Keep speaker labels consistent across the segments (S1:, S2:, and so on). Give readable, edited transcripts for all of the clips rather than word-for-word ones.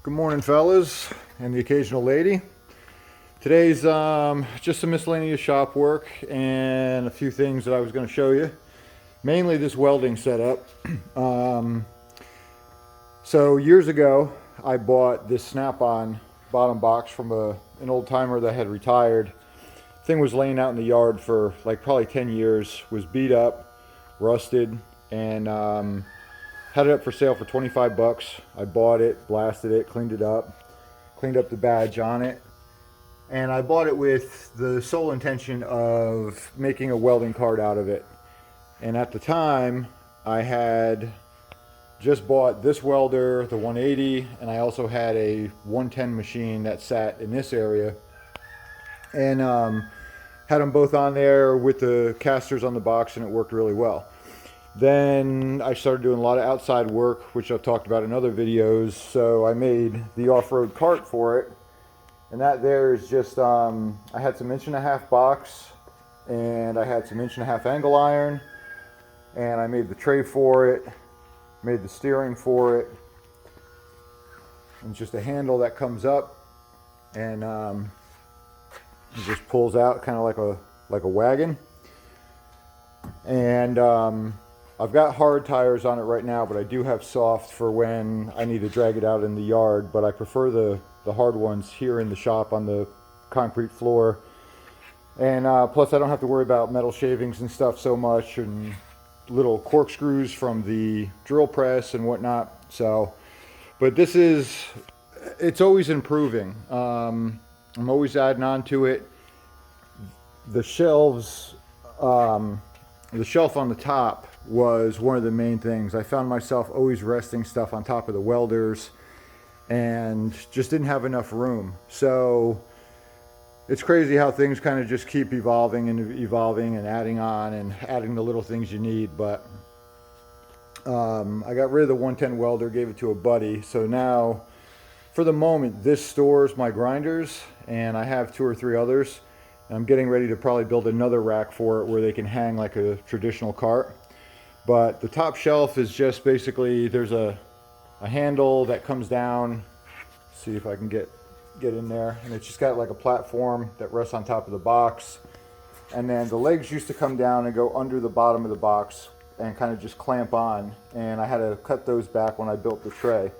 S1: Good morning, fellas, and the occasional lady. Today's just some miscellaneous shop work and a few things that I was going to show you. Mainly this welding setup. So years ago, I bought this snap-on bottom box from an old timer that had retired. Thing was laying out in the yard for like probably 10 years, was beat up, rusted, and had it up for sale for 25 bucks. I bought it, blasted it, cleaned up the badge on it. And I bought it with the sole intention of making a welding card out of it. And at the time, I had just bought this welder, the 180, and I also had a 110 machine that sat in this area. And had them both on there with the casters on the box, and it worked really well. Then I started doing a lot of outside work, which I've talked about in other videos. So I made the off-road cart for it. And that there is just, I had some 1.5-inch box, and I had some 1.5-inch angle iron, and I made the tray for it, made the steering for it. And it's just a handle that comes up, and it just pulls out kind of like a wagon. And I've got hard tires on it right now, but I do have soft for when I need to drag it out in the yard. But I prefer the hard ones here in the shop on the concrete floor. And plus I don't have to worry about metal shavings and stuff so much, and little corkscrews from the drill press and whatnot. So, but it's always improving. I'm always adding on to it. The shelves, the shelf on the top was one of the main things. I found myself always resting stuff on top of the welders and just didn't have enough room. So it's crazy how things kind of just keep evolving and adding on and adding the little things you need. But I got rid of the 110 welder, gave it to a buddy. So now, for the moment, this stores my grinders, and I have 2 or 3 others. I'm getting ready to probably build another rack for it where they can hang like a traditional cart. But the top shelf is just basically, there's a handle that comes down. See if I can get in there. And it's just got like a platform that rests on top of the box. And then the legs used to come down and go under the bottom of the box and kind of just clamp on. And I had to cut those back when I built the tray.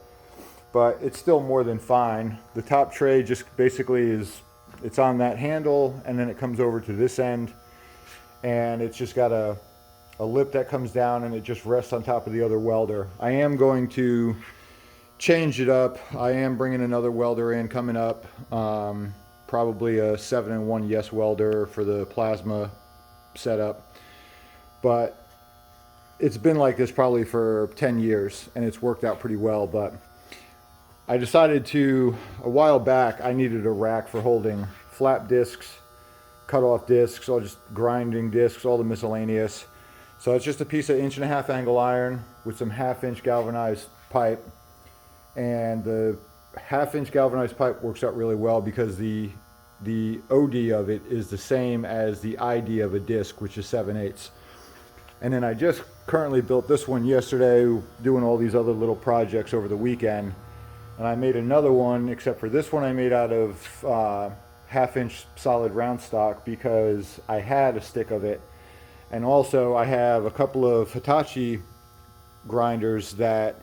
S1: But it's still more than fine. The top tray just basically it's on that handle, and then it comes over to this end, and it's just got a lip that comes down, and it just rests on top of the other welder. I am going to change it up. I am bringing another welder in coming up, probably a 7-in-1 yes welder for the plasma setup. But it's been like this probably for 10 years, and it's worked out pretty well. But I decided a while back, I needed a rack for holding flap discs, cut-off discs, all just grinding discs, all the miscellaneous. So it's just a piece of 1.5-inch angle iron with some 1/2-inch galvanized pipe. And the 1/2-inch galvanized pipe works out really well because the OD of it is the same as the ID of a disc, which is 7/8. And then I just currently built this one yesterday, doing all these other little projects over the weekend. And I made another one, except for this one I made out of 1/2-inch solid round stock because I had a stick of it. And also I have a couple of Hitachi grinders that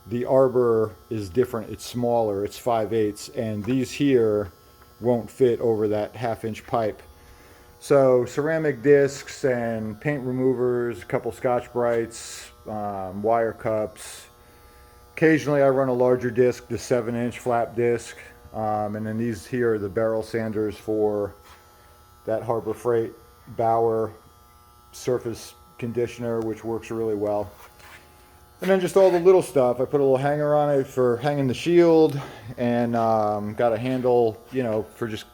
S1: the arbor is different. It's smaller, it's 5/8, and these here won't fit over that 1/2-inch pipe. So ceramic discs and paint removers, a couple Scotch-Brites, wire cups. Occasionally I run a larger disc, the 7-inch flap disc, and then these here are the barrel sanders for that Harbor Freight Bauer surface conditioner, which works really well. And then just all the little stuff. I put a little hanger on it for hanging the shield, and got a handle, for just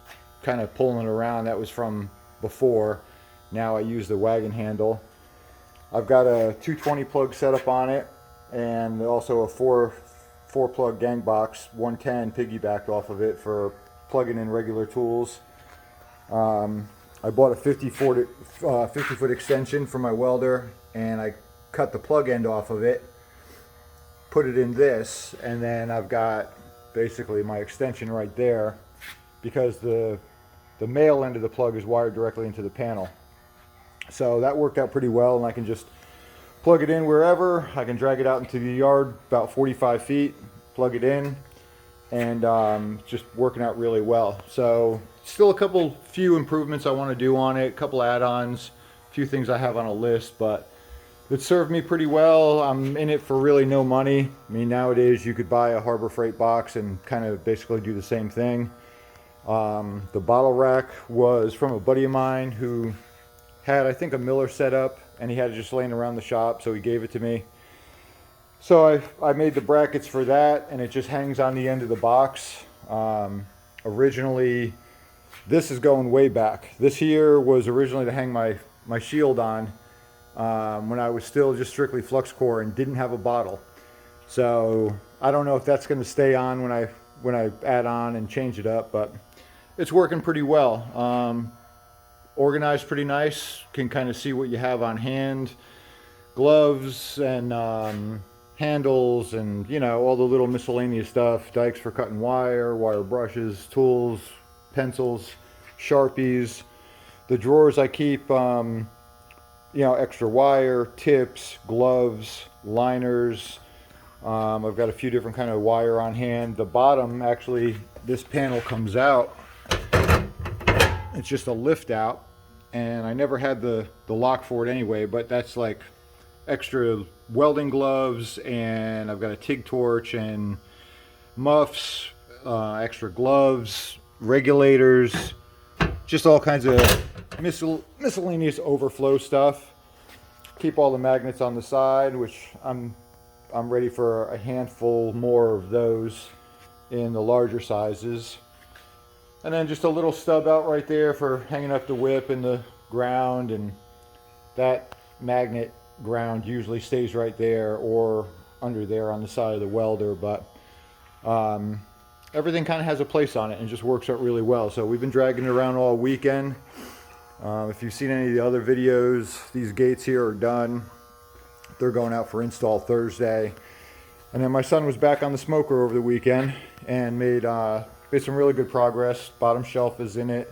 S1: kind of pulling it around. That was from before. Now I use the wagon handle. I've got a 220 plug setup on it, and also a 4 plug gang box, 110 piggybacked off of it for plugging in regular tools. I bought a 50-foot extension for my welder, and I cut the plug end off of it, put it in this, and then I've got basically my extension right there, because the male end of the plug is wired directly into the panel. So that worked out pretty well, and I can just plug it in wherever. I can drag it out into the yard about 45 feet, plug it in, and just working out really well. So still a few improvements I want to do on it, a couple add-ons, a few things I have on a list, but it served me pretty well. I'm in it for really no money. I mean, nowadays you could buy a Harbor Freight box and kind of basically do the same thing. The bottle rack was from a buddy of mine who had, I think, a Miller setup, and he had it just laying around the shop, so he gave it to me. So I made the brackets for that, and it just hangs on the end of the box. Originally, this is going way back. This here was originally to hang my shield on when I was still just strictly flux core and didn't have a bottle. So I don't know if that's going to stay on when I add on and change it up, but it's working pretty well. Organized pretty nice. Can kind of see what you have on hand. Gloves and handles, and you know, all the little miscellaneous stuff. Dikes for cutting wire, wire brushes, tools, pencils, Sharpies. The drawers I keep you know, extra wire, tips, gloves, liners. I've got a few different kind of wire on hand. The bottom, actually, this panel comes out. It's just a lift out, and I never had the lock for it anyway, but that's like extra welding gloves, and I've got a TIG torch and muffs, extra gloves, regulators, just all kinds of miscellaneous overflow stuff. Keep all the magnets on the side, which I'm ready for a handful more of those in the larger sizes. And then just a little stub out right there for hanging up the whip in the ground, and that magnet ground usually stays right there or under there on the side of the welder, but everything kind of has a place on it and just works out really well. So we've been dragging it around all weekend. If you've seen any of the other videos, these gates here are done. They're going out for install Thursday. And then my son was back on the smoker over the weekend and made some really good progress. Bottom shelf is in it,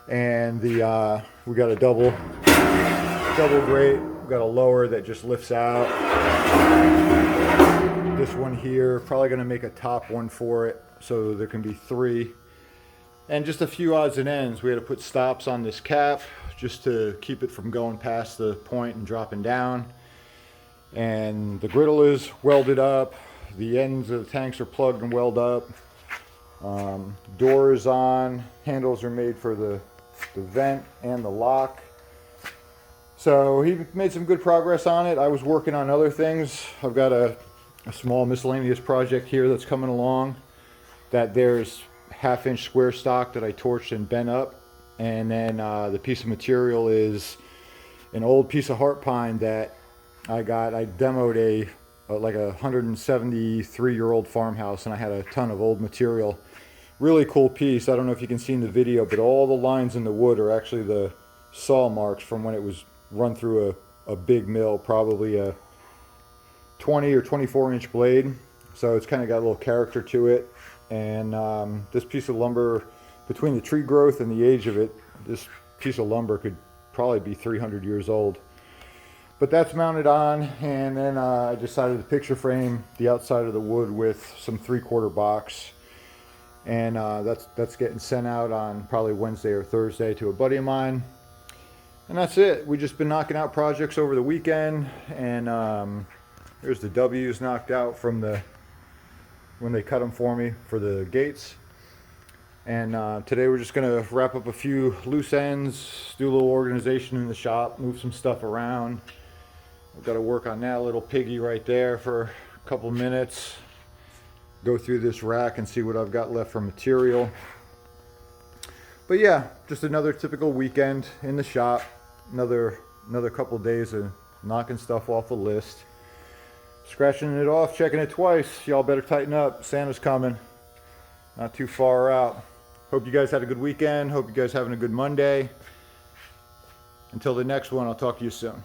S1: and we got a double grate. We've got a lower that just lifts out. This one here, probably going to make a top one for it, so there can be 3. And just a few odds and ends. We had to put stops on this cap just to keep it from going past the point and dropping down. And the griddle is welded up. The ends of the tanks are plugged and welded up. Door is on. Handles are made for the vent and the lock. So he made some good progress on it. I was working on other things. I've got a small miscellaneous project here that's coming along, that there's 1/2 inch square stock that I torched and bent up, and then the piece of material is an old piece of heart pine that I demoed like a 173-year-old farmhouse, and I had a ton of old material. Really cool piece. I don't know if you can see in the video, but all the lines in the wood are actually the saw marks from when it was run through a big mill, probably a 20 or 24-inch blade. So it's kind of got a little character to it. And this piece of lumber, between the tree growth and the age of it, this piece of lumber could probably be 300 years old. But that's mounted on, and then I decided to picture frame the outside of the wood with some 3/4 box. And that's getting sent out on probably Wednesday or Thursday to a buddy of mine. And that's it. We've just been knocking out projects over the weekend, and there's the W's knocked out from when they cut them for me for the gates. And today we're just going to wrap up a few loose ends, do a little organization in the shop, move some stuff around. I've got to work on that little piggy right there for a couple minutes. Go through this rack and see what I've got left for material. But yeah, just another typical weekend in the shop. Another couple days of knocking stuff off the list. Scratching it off, checking it twice. Y'all better tighten up. Santa's coming. Not too far out. Hope you guys had a good weekend. Hope you guys having a good Monday. Until the next one, I'll talk to you soon.